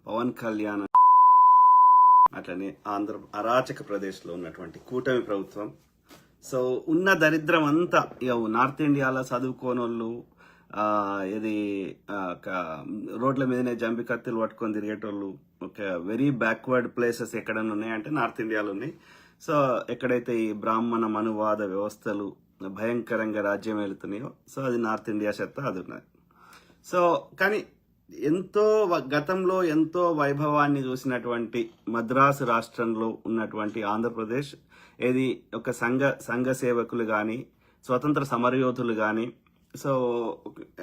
పవన్ కళ్యాణ్ అట్లనే అరాచక ప్రదేశ్లో ఉన్నటువంటి కూటమి ప్రభుత్వం. సో ఉన్న దరిద్రం అంతా ఇక నార్త్ ఇండియాలో చదువుకోనోళ్ళు ఇది రోడ్ల మీదనే జంపి కత్తులు పట్టుకొని తిరిగేటోళ్ళు, ఒక వెరీ బ్యాక్వర్డ్ ప్లేసెస్ ఎక్కడన్నా ఉన్నాయంటే నార్త్ ఇండియాలో ఉన్నాయి. సో ఎక్కడైతే ఈ బ్రాహ్మణ మనువాద వ్యవస్థలు భయంకరంగా రాజ్యం వెళుతున్నాయో, సో అది నార్త్ ఇండియా చెత్త అది ఉన్నది. సో కానీ ఎంతో గతంలో ఎంతో వైభవాన్ని చూసినటువంటి మద్రాసు రాష్ట్రంలో ఉన్నటువంటి ఆంధ్రప్రదేశ్ ఇది ఒక సంఘ సేవకులు కానీ స్వతంత్ర సమరయోధులు కానీ, సో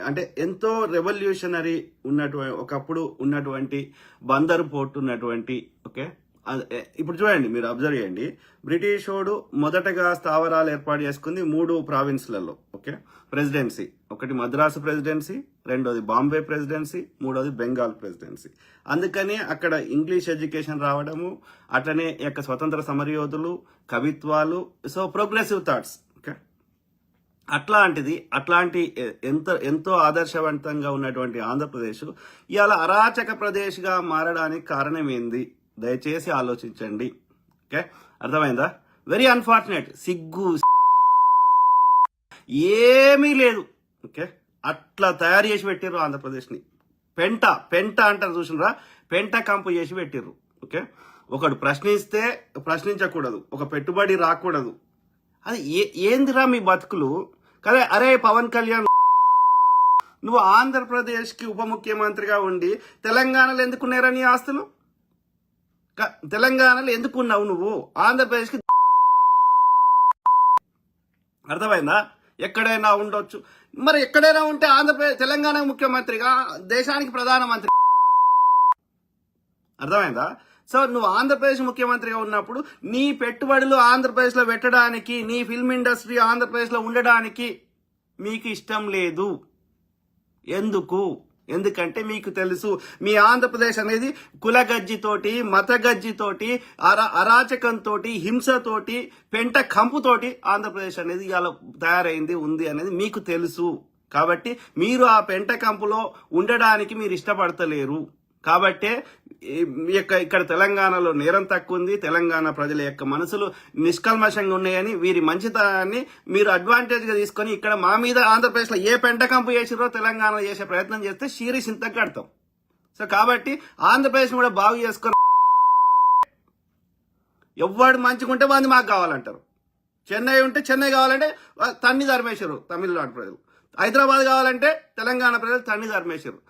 అంటే ఎంతో రెవల్యూషనరీ ఉన్నటువంటి ఒకప్పుడు ఉన్నటువంటి బందరు పోర్ట్ ఉన్నటువంటి ఓకే. ఇప్పుడు చూడండి, మీరు అబ్జర్వ్ చేయండి, బ్రిటిష్ వాడు మొదటగా స్థావరాలు ఏర్పాటు చేసుకుంది 3 ప్రావిన్స్లలో ఓకే. ప్రెసిడెన్సీ ఒకటి మద్రాసు ప్రెసిడెన్సీ, రెండోది బాంబే ప్రెసిడెన్సీ, మూడోది బెంగాల్ ప్రెసిడెన్సీ. అందుకని అక్కడ ఇంగ్లీష్ ఎడ్యుకేషన్ రావడము, అట్లనే యొక్క స్వతంత్ర సమరయోధులు, కవిత్వాలు, సో ప్రోగ్రెసివ్ థాట్స్ ఓకే. అట్లాంటి ఎంతో ఆదర్శవంతంగా ఉన్నటువంటి ఆంధ్రప్రదేశ్ ఇవాళ అరాచక ప్రదేశ్గా మారడానికి కారణం ఏంది? దయచేసి ఆలోచించండి ఓకే. అర్థమైందా? వెరీ అన్ఫార్చునేట్, సిగ్గు ఏమీ లేదు ఓకే. అట్లా తయారు చేసి పెట్టిర్రు ఆంధ్రప్రదేశ్ని. పెంట అంటారు చూసినరా, పెంట కంపు చేసి పెట్టిర్రు ఓకే. ఒకడు ప్రశ్నిస్తే ప్రశ్నించకూడదు, ఒక పెట్టుబడి రాకూడదు. అది ఏందిరా మీ బతుకులు కదా? అరే పవన్ కళ్యాణ్, నువ్వు ఆంధ్రప్రదేశ్కి ఉప ముఖ్యమంత్రిగా ఉండి తెలంగాణలో ఎందుకున్నారా నీ ఆస్తులు? తెలంగాణలో ఎందుకున్నావు నువ్వు? ఆంధ్రప్రదేశ్కి అర్థమైందా? ఎక్కడైనా ఉండొచ్చు, మరి ఎక్కడైనా ఉంటే ఆంధ్రప్రదేశ్ తెలంగాణ ముఖ్యమంత్రిగా దేశానికి ప్రధానమంత్రి. అర్థమైందా? సో నువ్వు ఆంధ్రప్రదేశ్ ముఖ్యమంత్రిగా ఉన్నప్పుడు నీ పెట్టుబడులు ఆంధ్రప్రదేశ్లో పెట్టడానికి, నీ ఫిల్మ్ ఇండస్ట్రీ ఆంధ్రప్రదేశ్లో ఉండడానికి మీకు ఇష్టం లేదు. ఎందుకంటే మీకు తెలుసు మీ ఆంధ్రప్రదేశ్ అనేది కులగజ్జితోటి, మత గజ్జితోటి, అరాచకంతో, హింసతోటి, పెంట కంపుతోటి ఆంధ్రప్రదేశ్ అనేది ఇలా తయారైంది ఉంది అనేది మీకు తెలుసు. కాబట్టి మీరు ఆ పెంట కంపులో ఉండడానికి మీరు ఇష్టపడతలేరు. కాబట్టే ఇక్కడ తెలంగాణలో నేరం తక్కువ ఉంది, తెలంగాణ ప్రజల యొక్క మనసులు నిష్కల్మషంగా ఉన్నాయని వీరి మంచితనాన్ని మీరు అడ్వాంటేజ్ గా తీసుకొని ఇక్కడ మా మీద ఆంధ్రప్రదేశ్ లో ఏ పెంట కంపు చేసిరో తెలంగాణలో చేసే ప్రయత్నం చేస్తే షీరీస్ ఇంత కడతాం. సో కాబట్టి ఆంధ్రప్రదేశ్ కూడా బాగు చేసుకొని ఎవ్వడు మంచిగుంటే వాడిని మాకు కావాలంటారు. చెన్నై ఉంటే చెన్నై కావాలంటే తన్ని ధర్మేశ్వరు తమిళనాడు ప్రజలు, హైదరాబాద్ కావాలంటే తెలంగాణ ప్రజలు తన్ని ధర్మేశ్వరు.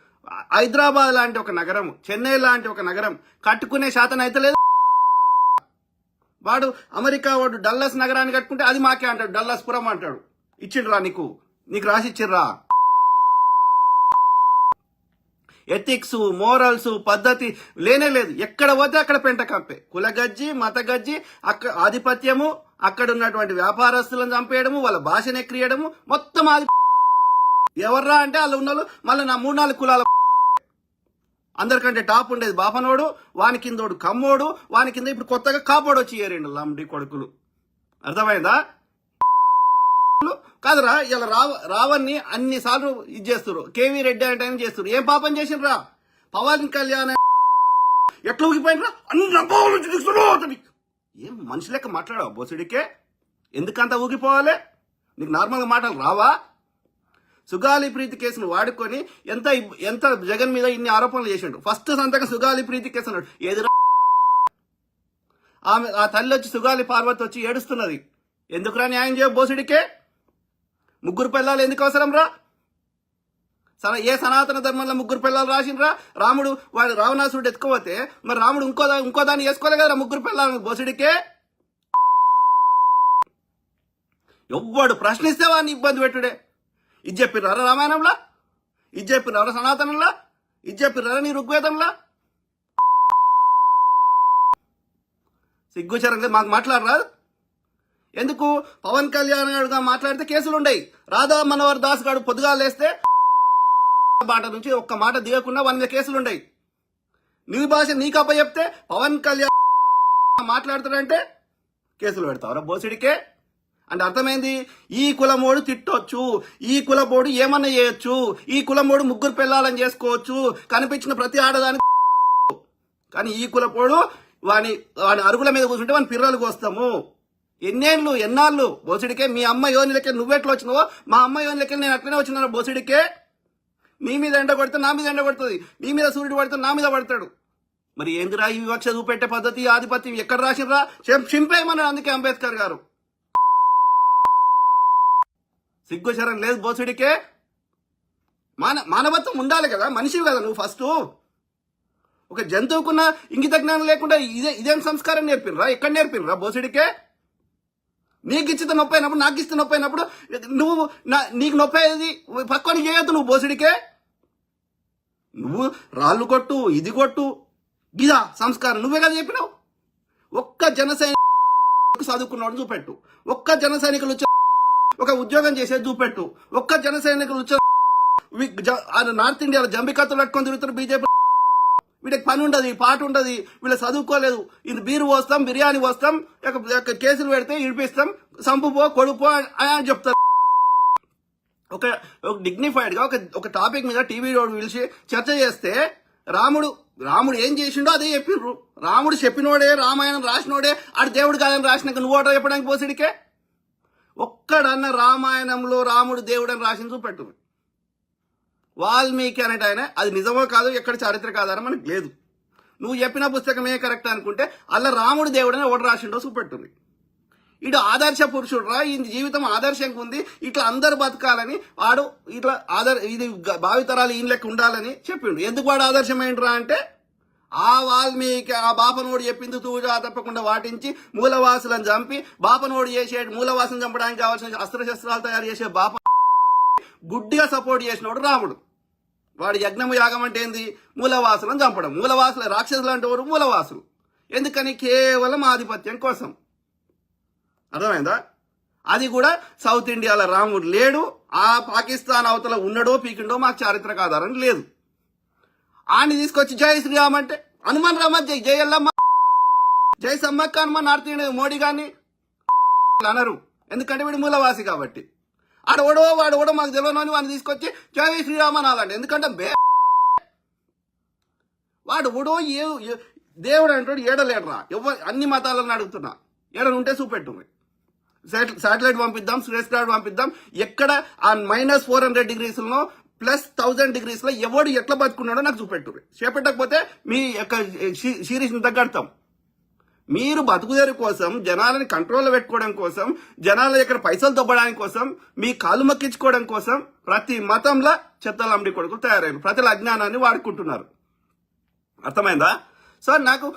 హైదరాబాద్ లాంటి ఒక నగరం, చెన్నై లాంటి ఒక నగరం కట్టుకునే శాతం అయితే లేదు. వాడు అమెరికా వాడు డల్లస్ నగరాన్ని కట్టుకుంటే అది మాకే అంటాడు, డల్లస్ పురం అంటాడు. ఇచ్చిండ్రా నీకు రాసి ఇచ్చిర్రా? ఎథిక్స్, మోరల్స్, పద్ధతి లేనే లేదు. ఎక్కడ పోతే అక్కడ పెంట కంపే, కులగజ్జి, మత గజ్జి, ఆధిపత్యము, అక్కడ ఉన్నటువంటి వ్యాపారస్తులను చంపేయడము, వాళ్ళ భాషను ఎక్కియడము, మొత్తం అది. ఎవర్రా అంటే వాళ్ళు ఉన్నోళ్ళు మళ్ళీ నా 3-4 కులాల అందరికంటే టాప్ ఉండేది బాపనోడు, వాని కిందోడు కమ్మోడు, వాని కింద ఇప్పుడు కొత్తగా కాపోడు వచ్చి ఏరిండు లంబడి కొడుకులు. అర్థమైందా? కాదురా, ఇలా రావణ్ణి అన్నిసార్లు ఇది చేస్తారు, కేవీ రెడ్డి అంటే చేస్తారు. ఏం పాపం చేసిండ్రా? పవన్ కళ్యాణ్ ఎట్లా ఊగిపోయినరా? అన్ని ఏం మనిషి లెక్క మాట్లాడావు బోసుడికే? ఎందుకంత ఊగిపోవాలి? నీకు నార్మల్గా మాటలు రావా? సుగాలి ప్రీతి కేసును వాడుకొని ఎంత జగన్ మీద ఇన్ని ఆరోపణలు చేసిండు. ఫస్ట్ సంతకం సుగాలి ప్రీతి కేసు అన్నాడు. ఎదురు ఆ తల్లి వచ్చి సుగాలి పార్వతి వచ్చి ఏడుస్తున్నది. ఎందుకురా న్యాయం చేయ బోసుడికే? 3 పిల్లలు ఎందుకు అవసరం రా? ఏ సనాతన ధర్మంలో 3 పిల్లలు రాసిండ్రా? రాముడు వాడు రావణాసుడు ఎత్తుకోపోతే మరి రాముడు ఇంకో దాన్ని వేసుకోలే కదా 3 పిల్లలు బోసుడికే. ఎవ్వడు ప్రశ్నిస్తే వాడిని ఇబ్బంది పెట్టుడే. ఇది చెప్పిర్రా రామాయణంలా? ఇది చెప్పిర్రా సనాతనంలా? ఇది చెప్పిర్రా నీ ఋగ్వేదంలా? సిగ్గుచరంగా మాకు మాట్లాడరాదు. ఎందుకు? పవన్ కళ్యాణ్ గారుగా మాట్లాడితే కేసులు ఉండయి. రాధా మనోహర్ దాస్ గారు పొద్దుగా లేస్తే బాట నుంచి ఒక్క మాట దిగకుండా 100 కేసులు ఉండయి. నీ భాష నీకు అప్ప చెప్తే పవన్ కళ్యాణ్ మాట్లాడుతాడంటే కేసులు పెడతావరా బోసిడికే? అంటే అర్థమైంది, ఈ కులమోడు తిట్టొచ్చు, ఈ కులమోడు ఏమన్నా చేయొచ్చు, ఈ కులమోడు 3 పిల్లలని చేసుకోవచ్చు, కనిపించిన ప్రతి ఆడదాని కానీ ఈ కులపోడు వాని అరుగుల మీద కూర్చుంటే వాని పిర్రలు కోస్తాము. ఎన్నాళ్ళు బోసిడికే మీ అమ్మ యోనిలకే నువ్వెట్లా వచ్చినావో మా అమ్మ యోనిలకే నేను అట్లనే వచ్చినా బోసిడికే. నీ మీద ఎండ కొడితే నా మీద ఎండ కొడుతుంది, నీ మీద సూర్యుడు పడితే నా మీద పడతాడు. మరి ఏందిరా ఈ వివక్ష చూపెట్టే పద్ధతి, ఆధిపత్యం ఎక్కడ రాసినరా? చింపేయమన్నాడు అందుకే అంబేద్కర్ గారు. సిగ్గు శరం లేదు బోసిడికే. మానవత్వం ఉండాలి కదా, మనిషివి కదా నువ్వు. ఫస్ట్ ఒక జంతువుకున్న ఇంగిత జ్ఞానం లేకుండా ఇదేం సంస్కారం నేర్పినరా? ఎక్కడ నేర్పినరా బోసిడికే? నీకు ఇచ్చితే నొప్పి అయినప్పుడు, నాకు ఇస్తే నొప్పి అయినప్పుడు నువ్వు నీకు నొప్పి అయ్యేది పక్కన చేయొద్దు నువ్వు బోసిడికే. నువ్వు రాళ్ళు కొట్టు, ఇది కొట్టు, గిదా సంస్కారం నువ్వే కదా చెప్పినావు. ఒక్క జనసైనికులు చదువుకున్నాడు చూపెట్టు, ఒక్క జనసైనికులు ఒక ఉద్యోగం చేసేది చూపెట్టు, ఒక్క జనసైనికులు నార్త్ ఇండియాలో జంబికత్తులు పట్టుకొని తిరుగుతారు బీజేపీ. వీళ్ళకి పని ఉండదు, పాట ఉండదు, వీళ్ళు చదువుకోలేదు. ఇది బీరు పోస్తాం, బిర్యానీ పోస్తాం, కేసులు పెడితే ఇడిపిస్తాం, సంపుపో కొడుపో అని చెప్తారు. ఒక డిగ్నిఫైడ్ గా ఒక టాపిక్ మీద టీవీ పిలిచి చర్చ చేస్తే రాముడు ఏం చేసిండో అదే చెప్పిండ్రు. రాముడు చెప్పినోడే, రామాయణం రాసినోడే ఆడు దేవుడు కాదని రాసినాక నువ్వు చెప్పడానికి పోసిడికే. ఒక్కడన్న రామాయణంలో రాముడు దేవుడు అని రాసిన చూపెట్టు. వాల్మీకి అనేట ఆయన అది నిజమో కాదు, ఎక్కడ చారిత్రక ఆధారం మనకు లేదు. నువ్వు చెప్పిన పుస్తకమే కరెక్ట్ అనుకుంటే అలా రాముడు దేవుడు అని ఒకటి రాసిండో చూపెట్టుంది. ఇటు ఆదర్శ పురుషుడు రా, ఈ జీవితం ఆదర్శంగా ఉంది, ఇట్లా అందరు బతకాలని వాడు ఇట్లా ఇది భావితరాలు ఈయన లెక్క ఉండాలని చెప్పిండు. ఎందుకు వాడు ఆదర్శమైండ్రా అంటే ఆ వాల్మీకి ఆ బాపనోడు చెప్పింది తూజా తప్పకుండా వాటించి మూలవాసులను చంపి బాపనోడు చేసే మూలవాసులను చంపడానికి కావాల్సిన అస్త్రశస్త్రాలు తయారు చేసే బాప గుడ్డిగా సపోర్ట్ చేసినోడు రాముడు. వాడి యజ్ఞము యాగం అంటే ఏంది? మూలవాసులను చంపడం. మూలవాసులు రాక్షసులు అంటే ఎవరు? మూలవాసులు. ఎందుకని? కేవలం ఆధిపత్యం కోసం. అర్థమైందా? అది కూడా సౌత్ ఇండియాలో రాముడు లేడు, ఆ పాకిస్తాన్ అవతల ఉన్నడో పీకిండో మాకు చారిత్రక ఆధారం లేదు. ఆని తీసుకొచ్చి జై శ్రీరామ్ అంటే హనుమాన్ రామ జై జై ఎల్లమ్మ జై సమ్మక్క హనుమాన్ నార్త్ ఇండియా మోడీ గారిని అనరు, ఎందుకంటే వీడు మూలవాసి కాబట్టి. వాడు మాకు తెలియని వాడిని తీసుకొచ్చి జై శ్రీరామ్ అనాలండి, ఎందుకంటే వాడు దేవుడు అంటాడు ఏడలేడరా. అన్ని మతాలను అడుగుతున్నా, ఏడనుంటే చూపెట్టు. శాటిలైట్ పంపిద్దాం, స్పేస్ క్రాఫ్ట్ పంపిద్దాం. ఎక్కడ ఆ -400 degreesలో +1000 degreesలో ఎవడు ఎట్లా బతుకున్నాడో నాకు చూపెట్టు. చేపెట్టకపోతే మీ యొక్క సిరీస్ని తగ్గడతాం. మీరు బతుకుదేరి కోసం, జనాలని కంట్రోల్లో పెట్టుకోవడం కోసం, జనాల దగ్గర పైసలు దొబ్బడానికి కోసం, మీ కాలు మక్కించుకోవడం కోసం ప్రతి మతంలో చెత్తలంబడి కొడుకులు తయారయ్యారు. ప్రజల అజ్ఞానాన్ని వాడుకుంటున్నారు. అర్థమైందా? సో నాకు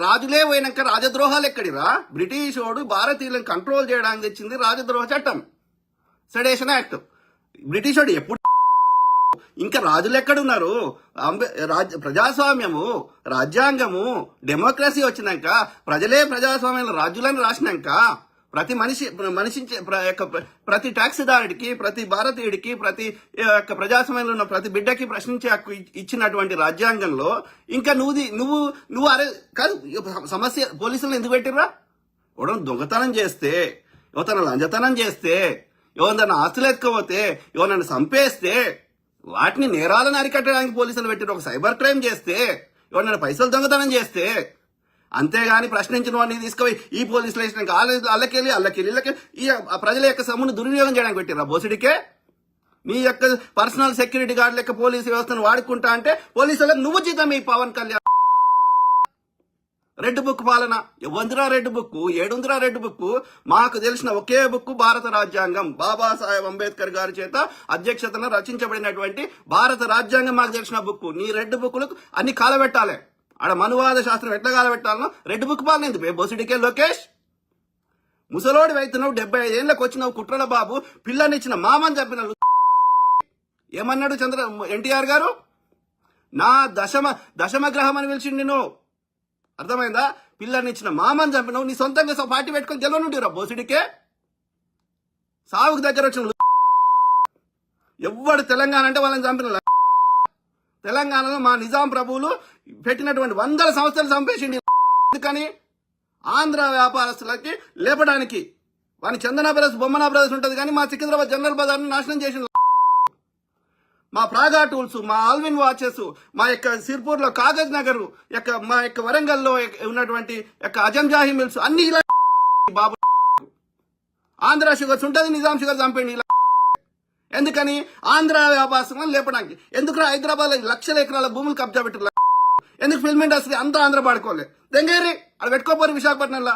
రాజులే పోయినాక రాజద్రోహాలు ఎక్కడిరా? బ్రిటిష్ వాడు భారతీయులను కంట్రోల్ చేయడానికి తెచ్చింది రాజద్రోహ చట్టం, సెడేషన్ యాక్ట్. బ్రిటిష్ వాడు ఎప్పుడు ఇంకా రాజులు ఎక్కడున్నారు? ప్రజాస్వామ్యము, రాజ్యాంగము, డెమోక్రసీ వచ్చినాక, ప్రజలే ప్రజాస్వామ్యంలో రాజ్యులను రాసినాక, ప్రతి ట్యాక్స్ దారుడికి, ప్రతి భారతీయుడికి, ప్రతి ప్రజాస్వామ్యంలో ఉన్న ప్రతి బిడ్డకి ప్రశ్నించే హక్కు ఇచ్చినటువంటి రాజ్యాంగంలో ఇంకా నువ్వు అరే కాదు. సమస్య పోలీసులను ఎందుకు పెట్టిర్రా? ఎవడో దొంగతనం చేస్తే, యువతను లంచతనం చేస్తే, ఎవరన్నా ఆస్తులు ఎత్తుకోపోతే, ఎవరన్నా చంపేస్తే వాటిని నేరాలను అరికట్టడానికి పోలీసులు పెట్టిన ఒక సైబర్ క్రైమ్ చేస్తే, ఎవరైనా పైసలు దొంగతనం చేస్తే, అంతేగాని ప్రశ్నించిన వాడిని తీసుకుపోయి ఈ పోలీస్ స్టేషన్ అల్లకెళ్ళి ఈ ప్రజల యొక్క సొమ్మును దుర్వినియోగం చేయడానికి పెట్టిరా బోసిడికే. నీ యొక్క పర్సనల్ సెక్యూరిటీ గార్డు లెక్క పోలీసు వ్యవస్థను వాడుకుంటా అంటే పోలీసులకు నువ్వు జీతం ఈ పవన్ కళ్యాణ్. రెడ్ బుక్ పాలన వందిరా రెడ్ బుక్, ఏడుందిరా రెడ్ బుక్. మాకు తెలిసిన ఒకే బుక్ భారత రాజ్యాంగం, బాబాసాహెబ్ అంబేద్కర్ గారి చేత అధ్యక్షతన రచించబడినటువంటి భారత రాజ్యాంగం మాకు తెలిసిన బుక్. నీ రెడ్ బుక్లు అన్ని కాలబెట్టాలి. ఆడ మనువాద శాస్త్రం ఎట్లా కాలబెట్టాలనో రెడ్ బుక్ పాలన ఎందుకు బొసిడికే లోకేష్? ముసలోడి వైతున్నావు, 75 ఏళ్ళకి వచ్చినావు, కుట్రల బాబు పిల్లనిచ్చిన మామని చెప్పిన ఏమన్నాడు ఎన్టీఆర్ గారు? నా దశమ గ్రహం అని పిలిచిండి నువ్వు. అర్థమైందా? పిల్లనిచ్చిన మామని చంపినావు, నీ సొంతంగా పార్టీ పెట్టుకొని గెలవనుంటిరా బోసిడికే. సాగుకు దగ్గర వచ్చిన ఎవడు తెలంగాణ అంటే వాళ్ళని చంపిన. తెలంగాణలో మా నిజాం ప్రభువులు పెట్టినటువంటి 100 సంవత్సరాలు చంపేసిండి. ఎందుకని? ఆంధ్ర వ్యాపారస్తులకి లేపడానికి. వాని చందన బ్రదర్స్, బొమ్మన బ్రదర్స్ ఉంటుంది, కానీ మా సికింద్రాబాద్ జనరల్ బజార్ని నాశనం చేసిన. మా ప్రాగా టూల్స్, మా ఆల్విన్ వాచెస్, మా యొక్క సిర్పూర్లో కాగజ్ నగర్, మా యొక్క వరంగల్లో ఉన్నటువంటి యొక్క అజంజాహి మిల్స్ అన్ని ఇలా బాబు. ఆంధ్ర షుగర్స్ ఉంటుంది, నిజాం షుగర్ చంపండి ఇలా. ఎందుకని? ఆంధ్ర వ్యాపారం లేపడానికి. ఎందుకు హైదరాబాద్ లక్షల ఎకరాల భూములు కబ్జా పెట్టారు? ఎందుకు? ఫిల్మ్ ఇండస్ట్రీ అంతా ఆంధ్ర పాడుకోలే. దెంగేరి అది పెట్టుకోపోరు విశాఖపట్నంలో.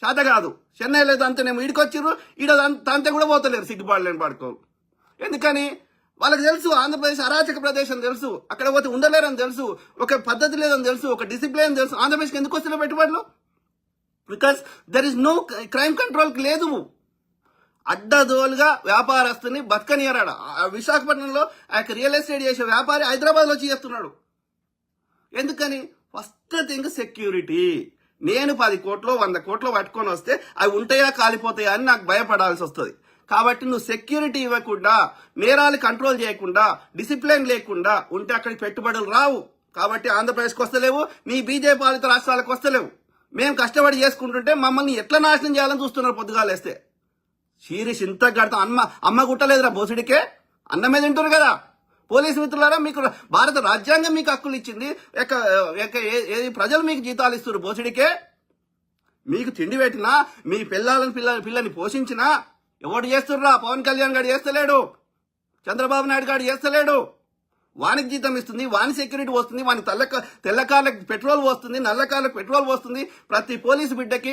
చేత కాదు. చెన్నై లేదు అంతేనేమో ఈడికొచ్చిర్రు, ఈడ అంతే కూడా పోతలేరు సిగ్గుపాడలేని పాడుకోరు. ఎందుకని? వాళ్ళకి తెలుసు ఆంధ్రప్రదేశ్ అరాచక ప్రదేశం తెలుసు, అక్కడ పోతే ఉండలేరని తెలుసు, ఒక పద్ధతి లేదని తెలుసు, ఒక డిసిప్లిన్ తెలుసు. ఆంధ్రప్రదేశ్కి ఎందుకు వస్తున్నాయి పెట్టుబడులు? Because there is no crime కంట్రోల్కి లేదు. అడ్డదోలుగా వ్యాపారస్తుని బతకనియరాడ. విశాఖపట్నంలో ఆ రియల్ ఎస్టేట్ చేసే వ్యాపారి హైదరాబాద్ లో చేస్తున్నాడు. ఎందుకని? First thing security. నేను 10 కోట్లు 100 కోట్లు పట్టుకొని వస్తే అవి ఉంటాయా కాలిపోతాయా అని నాకు భయపడాల్సి వస్తుంది. కాబట్టి నువ్వు సెక్యూరిటీ ఇవ్వకుండా, నేరాలు కంట్రోల్ చేయకుండా, డిసిప్లిన్ లేకుండా ఉంటే అక్కడికి పెట్టుబడులు రావు. కాబట్టి ఆంధ్రప్రదేశ్కి వస్తలేవు, నీ బీజేపీ పాలిత రాష్ట్రాలకు వస్తలేవు. మేము కష్టపడి చేసుకుంటుంటే మమ్మల్ని ఎట్లా నాశనం చేయాలని చూస్తున్నారు పొద్దుగాలేస్తే. శీరీష్ ఇంత కడతాం. అమ్మ గుట్టలేదురా బోసుడికే, అన్నమే తింటున్నారు కదా. పోలీసు మిత్రులారా, మీకు భారత రాజ్యాంగం మీకు హక్కులు ఇచ్చింది, ప్రజలు మీకు జీతాలు ఇస్తారు. బోసుడికే మీకు తిండి పెట్టినా, మీ పిల్లని పోషించినా ఎవడు చేస్తుర్రా? పవన్ కళ్యాణ్ గారు చేస్తలేడు, చంద్రబాబు నాయుడు గారు చేస్తలేడు. వానికి జీతం ఇస్తుంది, వాని సెక్యూరిటీ వస్తుంది, వాని తెల్లకార్లకు పెట్రోల్ వస్తుంది, నల్లకార్లకు పెట్రోల్ వస్తుంది. ప్రతి పోలీసు బిడ్డకి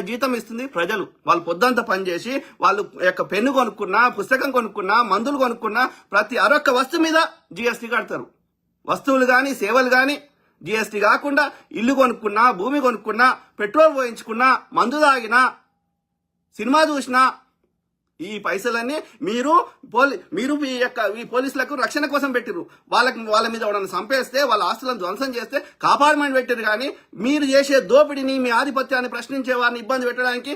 జీతం ఇస్తుంది ప్రజలు. వాళ్ళు పొద్దంతా పనిచేసి వాళ్ళు యొక్క పెన్ను కొనుక్కున్నా, పుస్తకం కొనుక్కున్నా, మందులు కొనుక్కున్నా ప్రతి అరొక్క వస్తువు మీద జిఎస్టీ కడతారు. వస్తువులు కానీ సేవలు కానీ జిఎస్టీ కాకుండా ఇల్లు కొనుక్కున్నా, భూమి కొనుక్కున్నా, పెట్రోల్ పోయించుకున్నా, మందు తాగినా, సినిమా చూసినా ఈ పైసలన్నీ మీరు ఈ పోలీసులకు రక్షణ కోసం పెట్టిరు. వాళ్ళ మీద ఎవడన్నా చంపేస్తే, వాళ్ళ ఆస్తులను ధ్వంసం చేస్తే కాపాడమని పెట్టారు. కానీ మీరు చేసే దోపిడిని, మీ ఆధిపత్యాన్ని ప్రశ్నించే వారిని ఇబ్బంది పెట్టడానికి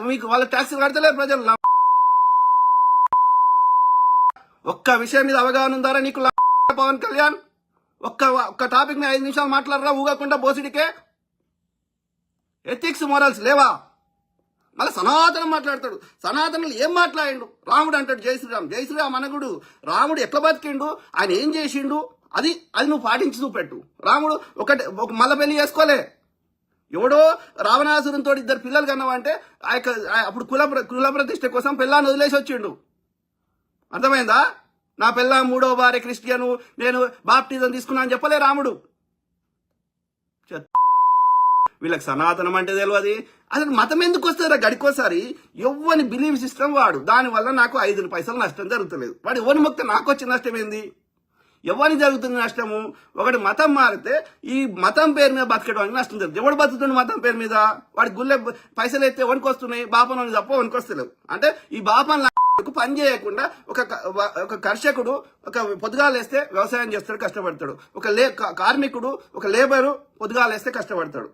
మీకు వాళ్ళ ట్యాక్సులు కడతలేరు ప్రజలు. ఒక్క విషయం మీద అవగాహన ఉందారా నీకు పవన్ కళ్యాణ్? ఒక్క టాపిక్ మీద 5 నిమిషాలు మాట్లాడరా ఊగకుండా బోసిడికే? ఎథిక్స్ మోరల్స్ లేవా? మళ్ళీ సనాతనం మాట్లాడతాడు. సనాతనులు ఏం మాట్లాడిండు? రాముడు అంటాడు జై శ్రీరామ్. జై శ్రీరామ్ అనగుడు. రాముడు ఎట్లా బతికిండు, ఆయన ఏం చేసిండు, అది నువ్వు పాటించి చూపెట్టు. రాముడు ఒక మల్ల పెళ్లి చేసుకోలే. ఎవడో రావణాసురంతో 2 పిల్లలు కన్నావంటే అప్పుడు కుల ప్రతిష్ట కోసం పిల్లాన్ని వదిలేసి వచ్చిండు. అర్థమైందా? నా పిల్ల 3వ భార్య క్రిస్టియను, నేను బాప్టిజం తీసుకున్నా అని చెప్పలే రాముడు. వీళ్ళకి సనాతనం అంటే తెలియదు. అసలు మతం ఎందుకు వస్తారా? గడికోసారి ఎవ్వని బిలీవ్ సిస్టమ్ వాడు. దానివల్ల నాకు 5 పైసలు నష్టం జరుగుతలేదు. వాడు ఎవరిని మొక్కితే నాకు వచ్చిన నష్టం ఏంది? ఎవరిని జరుగుతుంది నష్టము? ఒకటి మతం మారితే ఈ మతం పేరు మీద బతకడానికి నష్టం జరుగుతుంది. ఎవడు బతుకుతుంది మతం పేరు మీద? వాడి గుళ్ళె పైసలు ఎత్తే వనికి వస్తున్నాయి, బాపనని తప్ప వనికి వస్తలేవు. అంటే ఈ బాపన పని చేయకుండా ఒక కర్షకుడు పొద్దుగాలేస్తే వ్యవసాయం చేస్తాడు, కష్టపడతాడు. కార్మికుడు, ఒక లేబరు పొద్దుగాలేస్తే కష్టపడతాడు.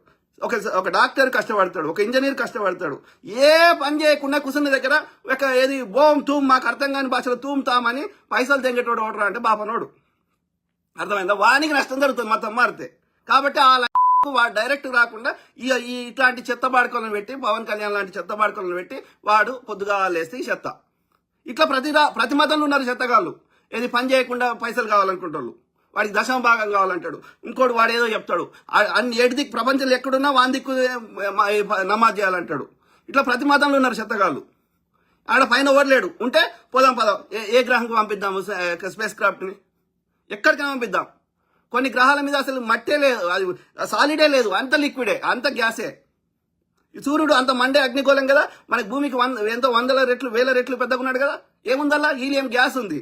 ఒక డాక్టర్ కష్టపడతాడు, ఒక ఇంజనీర్ కష్టపడతాడు. ఏ పని చేయకుండా కుసున్న దగ్గర ఏది బోమ్ తూమ్, మాకు అర్థం కాని భాషలో తూమ్ తామని పైసలు తెంగేటోడు ఓడరా అంటే బాపనోడు. అర్థమైందా? వానికి నష్టం జరుగుతుంది మతం మారితే. కాబట్టి వాడు డైరెక్ట్ రాకుండా ఇట్లాంటి చెత్త బాడుకోలను పెట్టి, పవన్ కళ్యాణ్ లాంటి చెత్త బాడుకోలను పెట్టి వాడు పొద్దుగాలేస్తే ఈ చెత్త. ఇట్లా ప్రతి మతంలో ఉన్నారు చెత్తగాళ్ళు. ఏది పని చేయకుండా పైసలు కావాలనుకుంటారు. వాడికి 10వ భాగం కావాలంటాడు. ఇంకోటి వాడు ఏదో చెప్తాడు, అన్ని 7 దిక్కు ప్రపంచంలో ఎక్కడున్నా 1 దిక్కు నమాజ్ చేయాలంటాడు. ఇట్లా ప్రతి మతంలో ఉన్నారు చెత్తగాళ్ళు. ఆడ పైన ఓడలేడు ఉంటే పోదాం ఏ గ్రహంకి పంపిద్దాము స్పేస్ క్రాఫ్ట్ని, ఎక్కడికైనా పంపిద్దాం. కొన్ని గ్రహాల మీద అసలు మట్టే లేదు, అది సాలిడే లేదు, అంత లిక్విడే, అంత గ్యాసే. సూర్యుడు అంత మండే అగ్నిగోళం కదా, మనకి భూమికి ఎంతో 100 రెట్లు 1000 రెట్లు పెద్దగా ఉన్నాడు కదా. ఏముందల్లా? హీలియం గ్యాస్ ఉంది.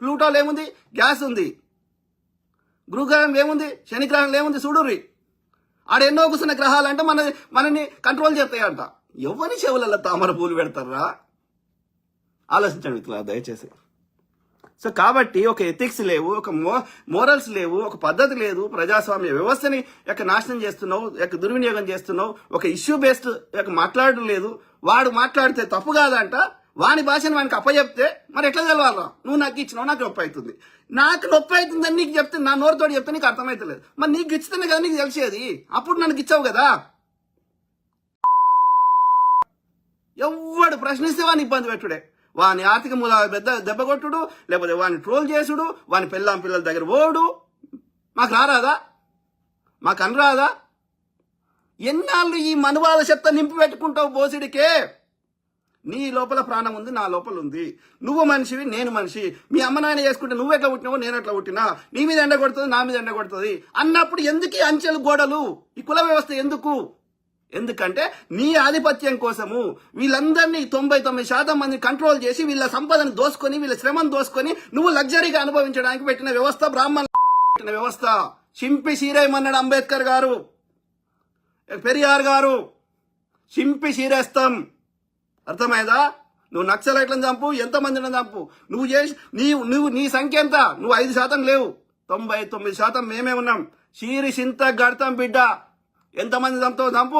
ప్లూటోలో ఏముంది? గ్యాస్ ఉంది. గురుగ్రహం ఏముంది? శనిగ్రహంలో ఏముంది? చూడుర్రి. ఆడ ఎన్నో కూర్చున్న గ్రహాలంటే మనని కంట్రోల్ చేస్తాయంట. ఎవరి చెవులలో తామర పూలు పెడతారా? ఆలోచించండి మిత్రులారా దయచేసి. సో కాబట్టి ఒక ఎథిక్స్ లేవు, ఒక మోరల్స్ లేవు, ఒక పద్ధతి లేదు. ప్రజాస్వామ్య వ్యవస్థని నాశనం చేస్తున్నావు, దుర్వినియోగం చేస్తున్నావు. ఒక ఇష్యూ బేస్డ్ మాట్లాడడం లేదు. వాడు మాట్లాడితే తప్పు కాదంట, వాని భాషను వానికి అప్పచెప్తే మరి ఎట్లా తెలవాలరా? నువ్వు నాకు ఇచ్చినావు, నాకు నొప్పి అవుతుంది. నాకు నొప్పి అవుతుందని నీకు చెప్తే, నా నోరుతో చెప్తే నీకు అర్థమవుతలేదు. మరి నీకు ఇచ్చితేనే కదా నీకు తెలిసేది. అప్పుడు నన్ను ఇచ్చావు కదా. ఎవ్వడు ప్రశ్నిస్తే వాడిని ఇబ్బంది పెట్టుడే. వాని ఆర్థిక మూల దెబ్బ కొట్టుడు, లేకపోతే వాని ట్రోల్ చేసుడు, వాని పిల్లల దగ్గర ఓడు. మాకు రారాదా? మాకు అనరాదా? ఎన్నాళ్ళు ఈ మనువాల చెత్త నింపి పెట్టుకుంటావు బోసిడికే? నీ లోపల ప్రాణం ఉంది, నా లోపల ఉంది. నువ్వు మనిషివి, నేను మనిషి. మీ అమ్మ నాయన చేసుకుంటే నువ్వు ఎట్లా పుట్టినావో నేను ఎట్లా పుట్టినా, నీ మీద ఎండ కొడుతుంది, నా మీద ఎండ కొడుతుంది అన్నప్పుడు ఎందుకు ఈ అంచెలు గోడలు, ఈ కుల వ్యవస్థ ఎందుకు? ఎందుకంటే నీ ఆధిపత్యం కోసము వీళ్ళందరినీ 99% మంది కంట్రోల్ చేసి వీళ్ళ సంపదను దోసుకొని, వీళ్ళ శ్రమను దోసుకొని నువ్వు లగ్జరీగా అనుభవించడానికి పెట్టిన వ్యవస్థ, బ్రాహ్మణ పెట్టిన వ్యవస్థ. చింపి సీరేయమన్నాడు అంబేద్కర్ గారు, పెరియార్ గారు. చింపి సీరేస్తాం. అర్థమైందా? నువ్వు నక్సలైట్లను చంపు, ఎంతమందిని చంపు, నువ్వు చేసి నీ సంఖ్య ఎంత? నువ్వు 5% లేవు, 99% మేమే ఉన్నాం. చీరి చింత గడతాం బిడ్డ. ఎంతమంది చంపుతావు చంపు.